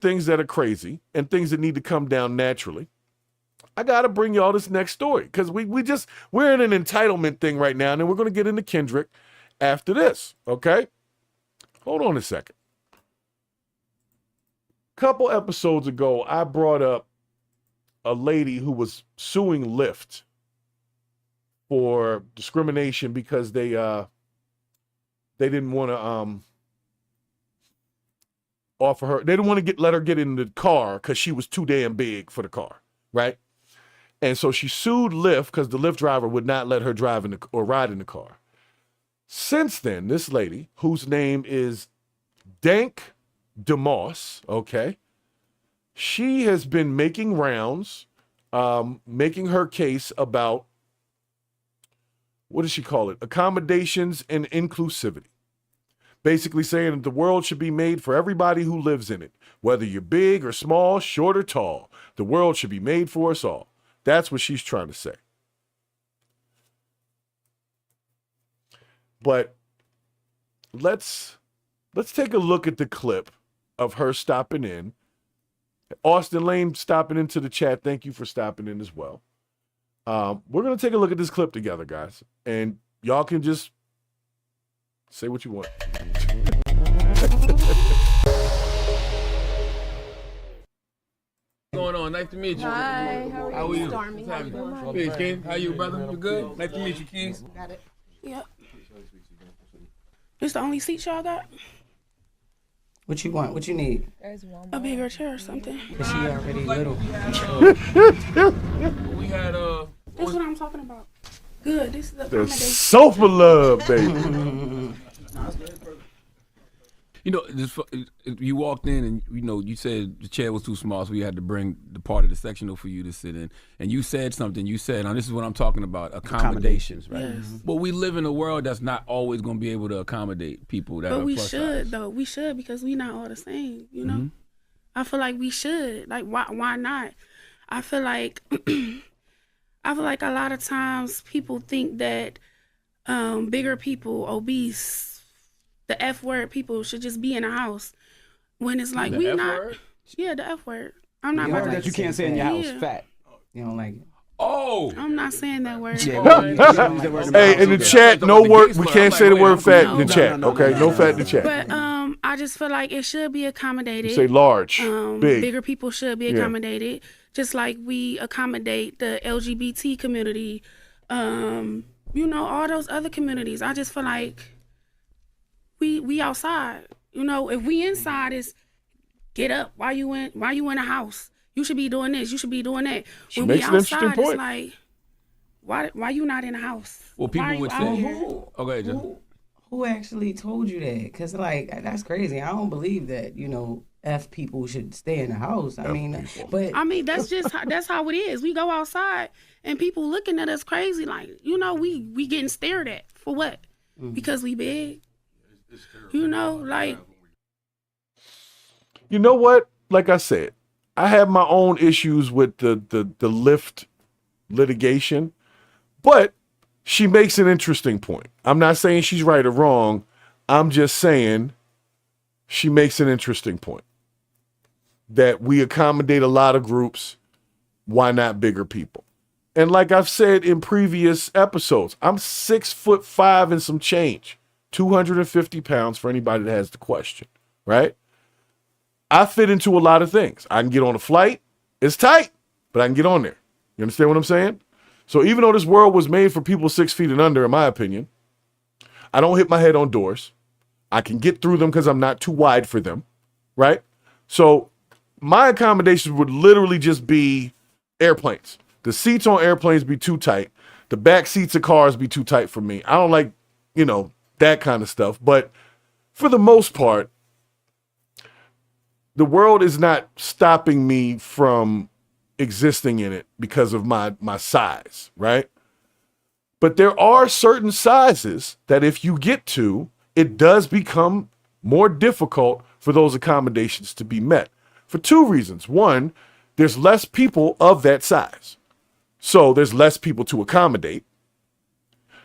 things that are crazy and things that need to come down naturally, I got to bring y'all this next story because we're in an entitlement thing right now, and then we're going to get into Kendrick after this, okay? Hold on a second. Couple episodes ago, I brought up a lady who was suing Lyft for discrimination because they didn't want to offer her, they didn't want to let her get in the car because she was too damn big for the car, right? And so she sued Lyft because the Lyft driver would not let her drive or ride in the car. Since then, this lady, whose name is Dank Demoss, okay, she has been making rounds, making her case about, what does she call it? Accommodations and inclusivity. Basically saying that the world should be made for everybody who lives in it. Whether you're big or small, short or tall, the world should be made for us all. That's what she's trying to say. But let's take a look at the clip of her stopping in. Austin Lane stopping into the chat. Thank you for stopping in as well. We're going to take a look at this clip together, guys. And y'all can just say what you want. What's going on? Nice to meet you. Hi, how are you? Stormy. Hey, King. How you, brother? You good? Nice to meet you, King. Got it. Yep. It's the only seat y'all got? What you want? What you need? A bigger chair or something. Cause she already little. We had That's what I'm talking about. Good. This is the The accommodation. sofa love, baby. You know, you walked in and, you know, you said the chair was too small, so we had to bring the part of the sectional for you to sit in. And you said something. You said, now this is what I'm talking about, accommodations, right? Yes. But we live in a world that's not always going to be able to accommodate people that are But we plus should, size. though. We should because we not all the same, you know? I feel like we should. Like, why not? I feel like a lot of times people think that bigger people, obese, the F word people should just be in a house. When it's like, The we F not. word? Yeah, the F word. I'm not You about heard to. that you can't say in your house. Yeah. Fat. You don't like it. Oh! I'm not saying that word. Yeah, well, you don't use that word in my Hey, house in the either. chat, no word. We can't say the word fat in the No, chat, okay? No fat in the chat. But I just feel like it should be accommodated. Say large, big. Bigger people should be Yeah. accommodated, just like we accommodate the LGBT community. You know, all those other communities. I just feel like we outside. You know, if we inside is get up. Why you in a house? You should be doing this. You should be doing that. She When makes we an interesting outside, point. it's like, why you not in a house? Well, people Why are you would out say, here? okay, Jeff. Who actually told you that? Cause like that's crazy. I don't believe that. You know, F people should stay in the house. I mean, but I mean, that's just that's how it is. We go outside and people looking at us crazy, like, you know, we getting stared at for what? Because we big. You know, like. You know what? Like I said, I have my own issues with the Lyft litigation, but she makes an interesting point. I'm not saying she's right or wrong. I'm just saying she makes an interesting point that we accommodate a lot of groups. Why not bigger people? And like I've said in previous episodes, I'm 6'5" and some change, 250 pounds for anybody that has the question, right? I fit into a lot of things. I can get on a flight. It's tight, but I can get on there. You understand what I'm saying? So even though this world was made for people 6 feet and under, in my opinion, I don't hit my head on doors. I can get through them because I'm not too wide for them, right? So my accommodations would literally just be airplanes. The seats on airplanes be too tight. The back seats of cars be too tight for me. I don't like, you know, that kind of stuff. But for the most part, the world is not stopping me from existing in it because of my size, right? But there are certain sizes that if you get to, it does become more difficult for those accommodations to be met for two reasons. One, there's less people of that size. So there's less people to accommodate.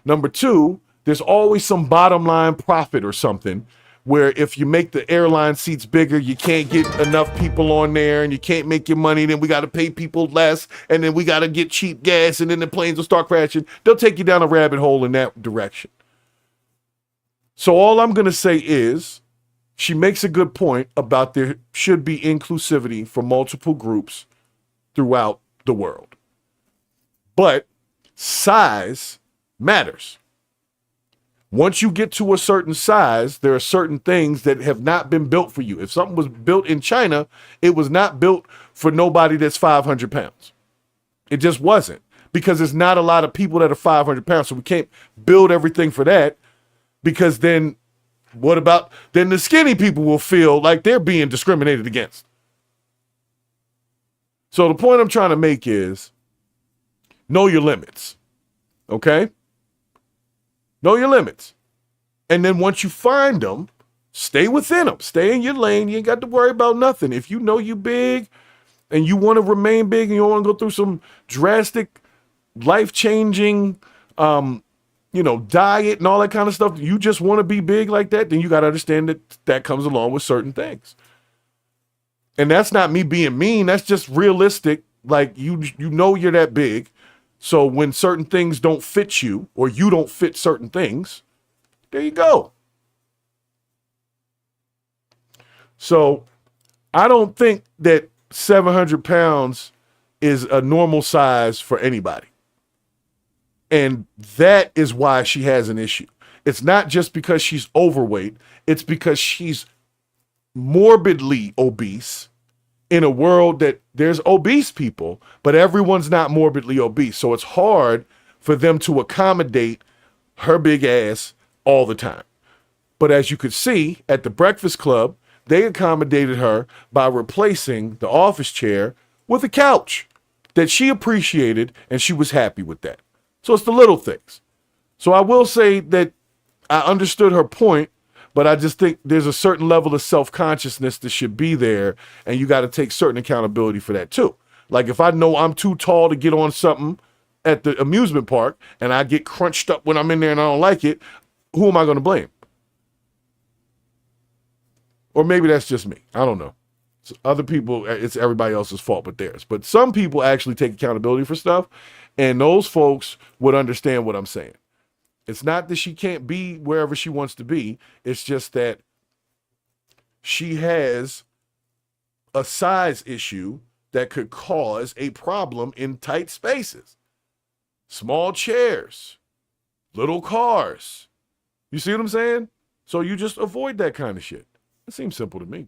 Number two, there's always some bottom line profit or something where if you make the airline seats bigger, you can't get enough people on there and you can't make your money, then we got to pay people less, and then we got to get cheap gas, and then the planes will start crashing. They'll take you down a rabbit hole in that direction. So all I'm going to say is she makes a good point about there should be inclusivity for multiple groups throughout the world. But size matters. Once you get to a certain size, there are certain things that have not been built for you. If something was built in China, it was not built for nobody that's 500 pounds. It just wasn't, because there's not a lot of people that are 500 pounds. So we can't build everything for that, because then what about, then the skinny people will feel like they're being discriminated against. So the point I'm trying to make is know your limits, okay? Know your limits. And then once you find them, stay within them. Stay in your lane. You ain't got to worry about nothing. If you know you big and you want to remain big and you don't want to go through some drastic, life-changing, diet and all that kind of stuff, you just want to be big like that, then you got to understand that that comes along with certain things. And that's not me being mean. That's just realistic. Like, you know you're that big. So when certain things don't fit you, or you don't fit certain things, there you go. So I don't think that 700 pounds is a normal size for anybody. And that is why she has an issue. It's not just because she's overweight. It's because she's morbidly obese in a world that there's obese people, but everyone's not morbidly obese. So it's hard for them to accommodate her big ass all the time. But as you could see at the Breakfast Club, they accommodated her by replacing the office chair with a couch that she appreciated, and she was happy with that. So it's the little things. So I will say that I understood her point, but I just think there's a certain level of self-consciousness that should be there, and you got to take certain accountability for that too. Like, if I know I'm too tall to get on something at the amusement park and I get crunched up when I'm in there and I don't like it, who am I going to blame? Or maybe that's just me. I don't know. So other people, it's everybody else's fault but theirs. But some people actually take accountability for stuff, and those folks would understand what I'm saying. It's not that she can't be wherever she wants to be. It's just that she has a size issue that could cause a problem in tight spaces. Small chairs, little cars. You see what I'm saying? So you just avoid that kind of shit. It seems simple to me.